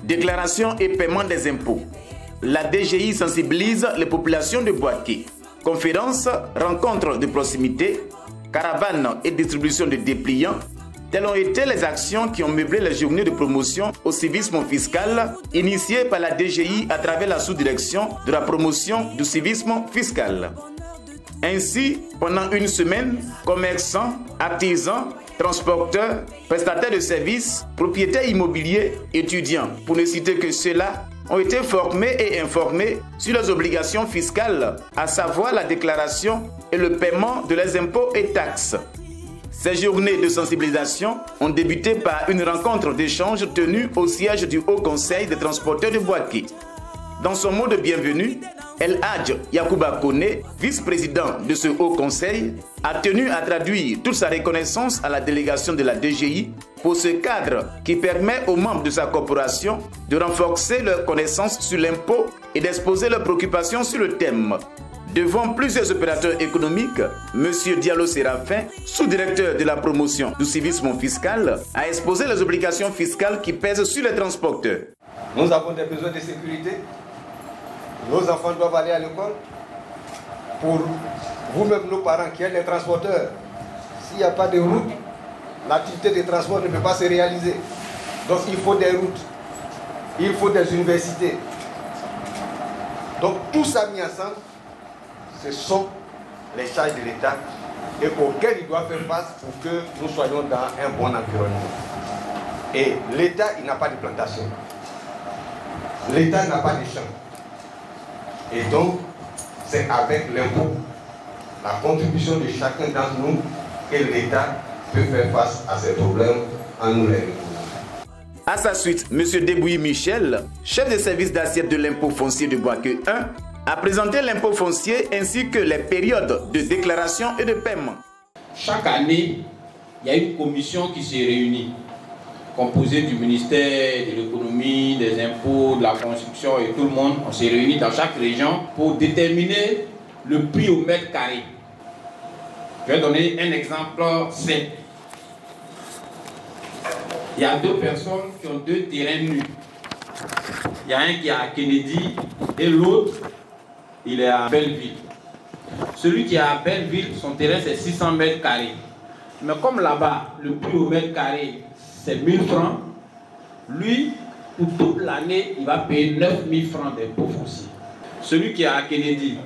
Déclaration et paiement des impôts. La DGI sensibilise les populations de Boaké. Conférences, rencontres de proximité, caravanes et distribution de dépliants, telles ont été les actions qui ont meublé les journées de promotion au civisme fiscal initiées par la DGI à travers la sous-direction de la promotion du civisme fiscal. Ainsi, pendant une semaine, commerçants, artisans, transporteurs, prestataires de services, propriétaires immobiliers, étudiants, pour ne citer que ceux-là, ont été formés et informés sur leurs obligations fiscales, à savoir la déclaration et le paiement de leurs impôts et taxes. Ces journées de sensibilisation ont débuté par une rencontre d'échange tenue au siège du Haut Conseil des transporteurs de Boaké. Dans son mot de bienvenue, El Hadj Yacouba Koné, vice-président de ce Haut Conseil, a tenu à traduire toute sa reconnaissance à la délégation de la DGI pour ce cadre qui permet aux membres de sa corporation de renforcer leurs connaissances sur l'impôt et d'exposer leurs préoccupations sur le thème. Devant plusieurs opérateurs économiques, M. Diallo Séraphin, sous-directeur de la promotion du civisme fiscal, a exposé les obligations fiscales qui pèsent sur les transporteurs. Nous avons des besoins de sécurité. Nos enfants doivent aller à l'école. Pour vous-même, nos parents qui êtes les transporteurs, s'il n'y a pas de route, l'activité de transport ne peut pas se réaliser. Donc il faut des routes, il faut des universités. Donc tout ça mis ensemble, ce sont les charges de l'État et auxquelles il doit faire face pour que nous soyons dans un bon environnement. Et l'État, il n'a pas de plantation. L'État n'a pas de champs. Et donc, c'est avec l'impôt, la contribution de chacun d'entre nous, que l'État peut faire face à ces problèmes en nous les résoudre. À sa suite, M. Debouy Michel, chef de service d'assiette de l'impôt foncier de Boaké 1, a présenté l'impôt foncier ainsi que les périodes de déclaration et de paiement. Chaque année, il y a une commission qui se réunit, composée du ministère de l'économie, des impôts, de la construction et tout le monde. On s'est réunis dans chaque région pour déterminer le prix au mètre carré. Je vais donner un exemple simple. Il y a deux personnes qui ont deux terrains nus. Il y a un qui est à Kennedy et l'autre, il est à Belleville. Celui qui est à Belleville, son terrain c'est 600 mètres carrés. Mais comme là-bas, le prix au mètre carré, c'est 1000 francs, lui, pour toute l'année, il va payer 9000 francs d'impôt foncier. Celui qui est à Kennedy,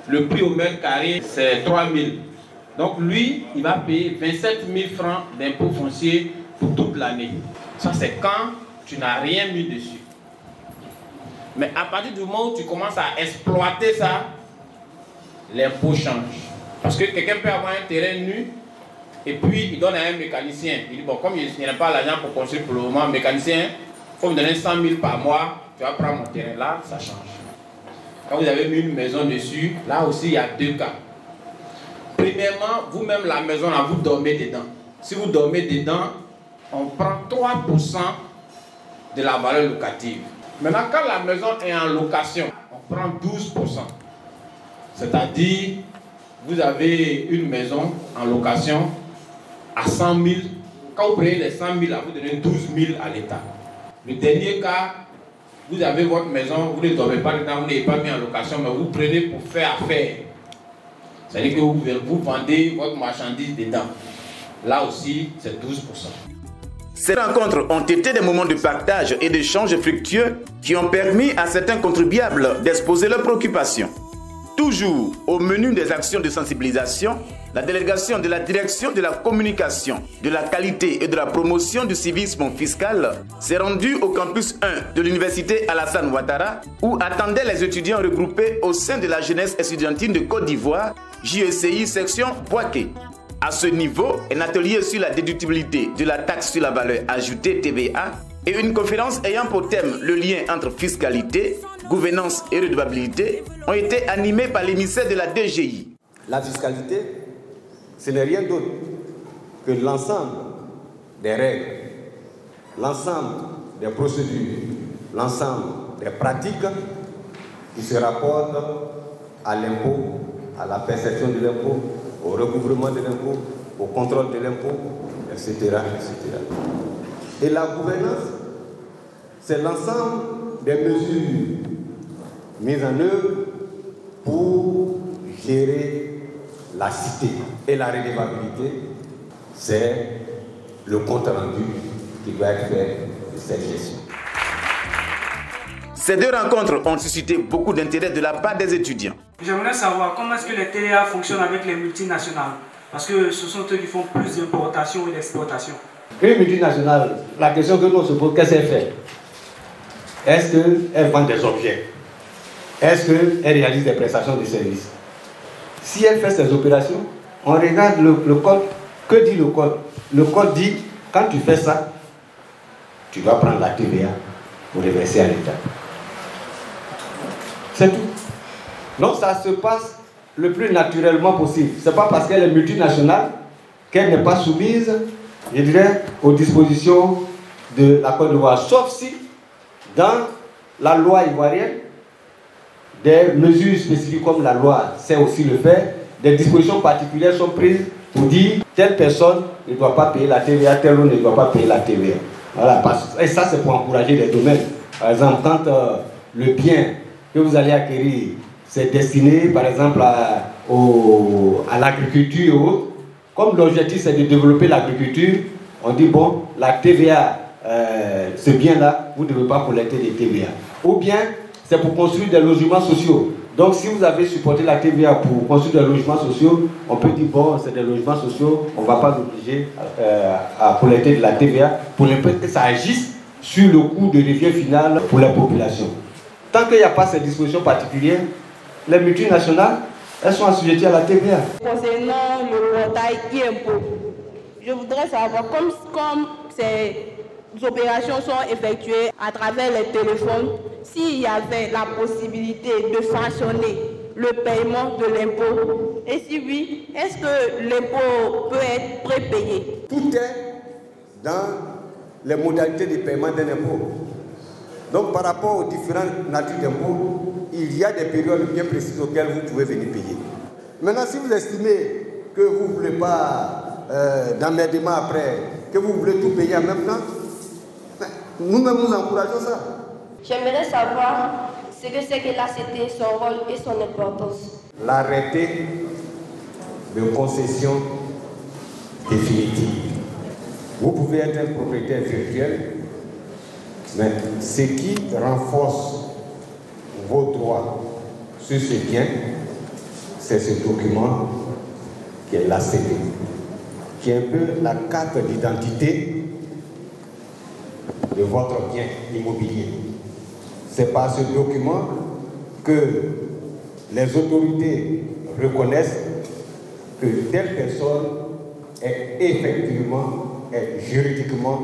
le prix au mètre carré, c'est 3000. Donc lui, il va payer 27 000 francs d'impôt foncier pour toute l'année. Ça, c'est quand tu n'as rien mis dessus. Mais à partir du moment où tu commences à exploiter ça, l'impôt change. Parce que quelqu'un peut avoir un terrain nu, et puis il donne à un mécanicien. Il dit, bon, comme il n'a pas l'argent pour construire pour le moment, mécanicien, il faut me donner 100 000 par mois, tu vas prendre mon terrain. Là, ça change. Quand vous avez mis une maison dessus, là aussi, il y a deux cas. Premièrement, vous-même, la maison, là, vous dormez dedans. Si vous dormez dedans, on prend 3% de la valeur locative. Maintenant, quand la maison est en location, on prend 12%. C'est-à-dire, vous avez une maison en location à 100 000. Quand vous prenez les 100 000, là, vous donnez 12 000 à l'État. Le dernier cas, vous avez votre maison, vous ne dormez pas dedans, vous n'avez pas mis en location, mais vous prenez pour faire affaire. C'est-à-dire que vous vendez votre marchandise dedans. Là aussi, c'est 12%. Ces rencontres ont été des moments de partage et d'échanges fructueux qui ont permis à certains contribuables d'exposer leurs préoccupations. Toujours au menu des actions de sensibilisation, la délégation de la direction de la communication, de la qualité et de la promotion du civisme fiscal s'est rendue au campus 1 de l'université Alassane Ouattara où attendaient les étudiants regroupés au sein de la jeunesse estudiantine de Côte d'Ivoire, JECI section Boaké. À ce niveau, un atelier sur la déductibilité de la taxe sur la valeur ajoutée TVA et une conférence ayant pour thème le lien entre fiscalité, gouvernance et redevabilité ont été animés par l'émissaire de la DGI. La fiscalité, ce n'est rien d'autre que l'ensemble des règles, l'ensemble des procédures, l'ensemble des pratiques qui se rapportent à l'impôt, à la perception de l'impôt, au recouvrement de l'impôt, au contrôle de l'impôt, etc., etc. Et la gouvernance, c'est l'ensemble des mesures mises en œuvre pour gérer la cité. Et la redevabilité, c'est le compte rendu qui doit être fait de cette gestion. Ces deux rencontres ont suscité beaucoup d'intérêt de la part des étudiants. J'aimerais savoir comment est-ce que les TVA fonctionnent avec les multinationales, parce que ce sont eux qui font plus d'importation et d'exportation. Une multinationale, la question que l'on se pose, qu'est-ce qu'elle fait? Est-ce qu'elle vend des objets? Est-ce qu'elle réalise des prestations de services? Si elle fait ces opérations, on regarde le code. Que dit le code? Le code dit, quand tu fais ça, tu dois prendre la TVA pour reverser à l'État. C'est tout. Donc ça se passe le plus naturellement possible. Ce n'est pas parce qu'elle est multinationale qu'elle n'est pas soumise, je dirais, aux dispositions de la Côte d'Ivoire. Sauf si, dans la loi ivoirienne, des mesures spécifiques comme la loi sait aussi le faire, des dispositions particulières sont prises pour dire telle personne ne doit pas payer la TVA, tel autre ne doit pas payer la TVA. Voilà, et ça c'est pour encourager les domaines. Par exemple, quand le bien que vous allez acquérir, c'est destiné par exemple à l'agriculture et autres, comme l'objectif c'est de développer l'agriculture, on dit bon, la TVA, ce bien-là, vous ne devez pas collecter des TVA. Ou bien, c'est pour construire des logements sociaux. Donc si vous avez supporté la TVA pour construire des logements sociaux, on peut dire bon, c'est des logements sociaux, on ne va pas l'obliger à collecter de la TVA pour que ça agisse sur le coût de revient final pour la population. Tant qu'il n'y a pas ces dispositions particulières, les multinationales, elles sont assujetties à la TVA. Concernant le portail e-impôt, je voudrais savoir, comme ces opérations sont effectuées à travers les téléphones, s'il y avait la possibilité de sanctionner le paiement de l'impôt, et si oui, est-ce que l'impôt peut être prépayé? Tout est dans les modalités de paiement d'un impôt. Donc par rapport aux différentes natures d'impôts, il y a des périodes bien précises auxquelles vous pouvez venir payer. Maintenant, si vous estimez que vous ne voulez pas d'emmerdement après, que vous voulez tout payer en même temps, nous-mêmes nous encourageons ça. J'aimerais savoir ce que c'est que l'ACT, son rôle et son importance. L'arrêté de concession définitive. Vous pouvez être un propriétaire virtuel, mais ce qui renforce vos droits sur ce bien, c'est ce document qui est l'ACT, qui est un peu la carte d'identité de votre bien immobilier. C'est par ce document que les autorités reconnaissent que telle personne est effectivement, est juridiquement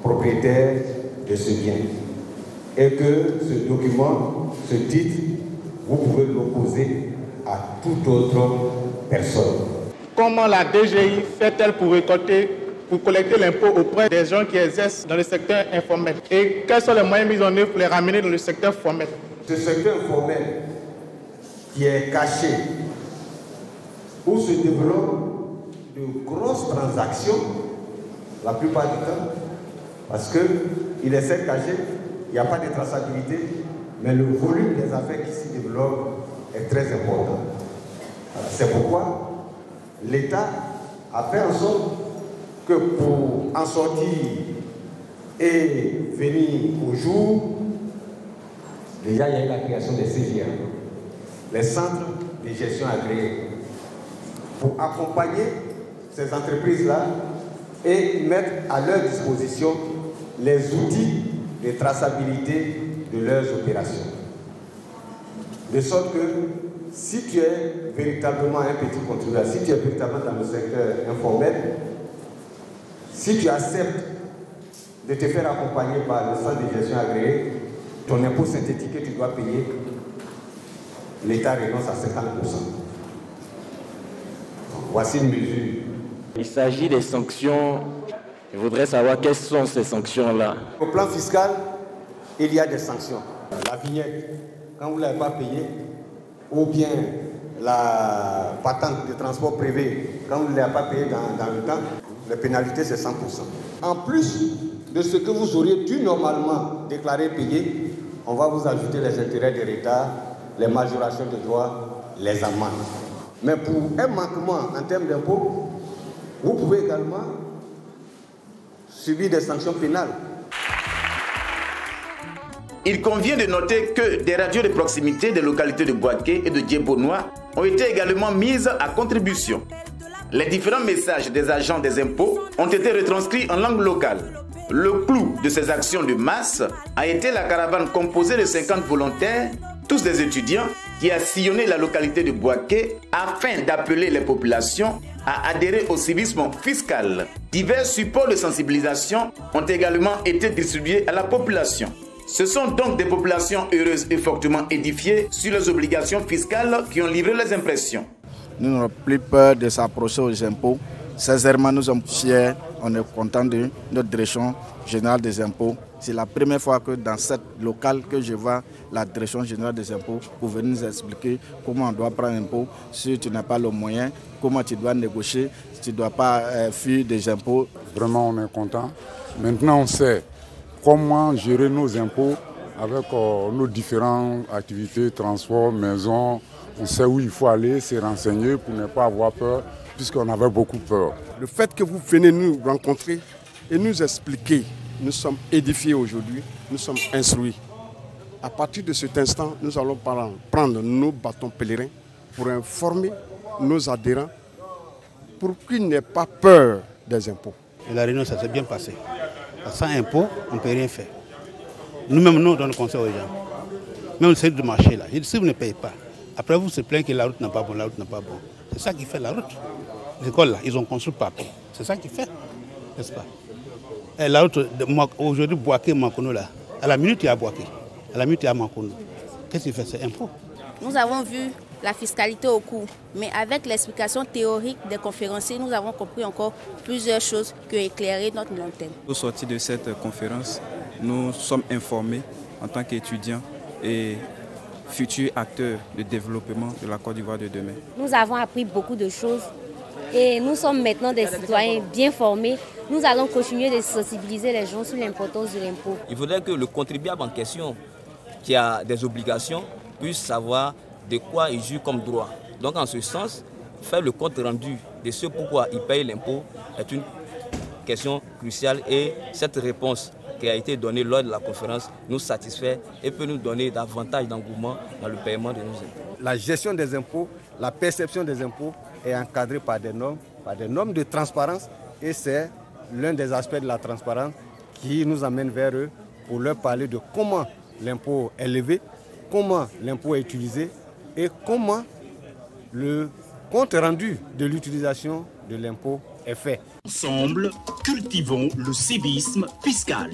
propriétaire de ce bien. Et que ce document, ce titre, vous pouvez l'opposer à toute autre personne. Comment la DGI fait-elle pour collecter l'impôt auprès des gens qui exercent dans le secteur informel? Et quels sont les moyens mis en œuvre pour les ramener dans le secteur formel? Ce secteur formel qui est caché, où se développent de grosses transactions, la plupart du temps, parce qu'il est certes caché, il n'y a pas de traçabilité, mais le volume des affaires qui s'y développent est très important. C'est pourquoi l'État a fait en sorte que pour en sortir et venir au jour, déjà il y a eu la création des CGA, les centres de gestion agréés, pour accompagner ces entreprises-là et mettre à leur disposition les outils de traçabilité de leurs opérations. De sorte que si tu es véritablement un petit contribuable, si tu es véritablement dans le secteur informel, si tu acceptes de te faire accompagner par le centre de gestion agréé, ton impôt synthétique que tu dois payer, l'État renonce à 50%. Voici une mesure. Il s'agit des sanctions. Je voudrais savoir quelles sont ces sanctions-là. Au plan fiscal, il y a des sanctions. La vignette, quand vous ne l'avez pas payée, ou bien la patente de transport privé, quand vous ne l'avez pas payée dans le temps, la pénalité c'est 100%. En plus de ce que vous auriez dû normalement déclarer payer, on va vous ajouter les intérêts de retard, les majorations de droits, les amendes. Mais pour un manquement en termes d'impôts, vous pouvez également subir des sanctions pénales. Il convient de noter que des radios de proximité des localités de Boaké et de Djebonois ont été également mises à contribution. Les différents messages des agents des impôts ont été retranscrits en langue locale. Le clou de ces actions de masse a été la caravane composée de 50 volontaires, tous des étudiants, qui a sillonné la localité de Boaké afin d'appeler les populations à adhérer au civisme fiscal. Divers supports de sensibilisation ont également été distribués à la population. Ce sont donc des populations heureuses et fortement édifiées sur les obligations fiscales qui ont livré les impressions. Nous n'avons plus peur de s'approcher aux impôts. Sincèrement, nous sommes fiers, on est contents de notre direction générale des impôts. C'est la première fois que dans cette locale que je vois la direction générale des impôts pour venir nous expliquer comment on doit prendre un impôt si tu n'as pas le moyen, comment tu dois négocier, si tu ne dois pas fuir des impôts. Vraiment, on est content. Maintenant, on sait comment gérer nos impôts avec nos différentes activités, transport, maison. On sait où il faut aller, se renseigner pour ne pas avoir peur, puisqu'on avait beaucoup peur. Le fait que vous venez nous rencontrer et nous expliquer, nous sommes édifiés aujourd'hui, nous sommes instruits. À partir de cet instant, nous allons prendre nos bâtons pèlerins pour informer nos adhérents pour qu'ils n'aient pas peur des impôts. Et la réunion, ça s'est bien passé. Sans impôts, on ne peut rien faire. Nous-mêmes, nous donnons conseil aux gens. Même le service de marché, là, si vous ne payez pas, après vous se plaignez que la route n'est pas bonne, la route n'est pas bonne. C'est ça qui fait la route. Les écoles, là, ils ont construit partout. C'est ça qui fait, n'est-ce pas? Et la route, aujourd'hui, Boaké-Mankono, là, à la minute, il y a Boaké. À la minute, il y a Mankono. Qu'est-ce qu'il fait? C'est impôt. Nous avons vu la fiscalité au cours, mais avec l'explication théorique des conférenciers, nous avons compris encore plusieurs choses qui ont éclairé notre lanterne. Au sortir de cette conférence, nous sommes informés en tant qu'étudiants et futurs acteurs de développement de la Côte d'Ivoire de demain. Nous avons appris beaucoup de choses et nous sommes maintenant des citoyens bien formés. Nous allons continuer de sensibiliser les gens sur l'importance de l'impôt. Il faudrait que le contribuable en question, qui a des obligations, puisse savoir de quoi il joue comme droit. Donc en ce sens, faire le compte rendu de ce pourquoi il paye l'impôt est une question cruciale et cette réponse qui a été donnée lors de la conférence nous satisfait et peut nous donner davantage d'engouement dans le paiement de nos impôts. La gestion des impôts, la perception des impôts est encadrée par des normes de transparence et c'est l'un des aspects de la transparence qui nous amène vers eux pour leur parler de comment l'impôt est levé, comment l'impôt est utilisé et comment le compte rendu de l'utilisation de l'impôt est fait. Ensemble, cultivons le civisme fiscal.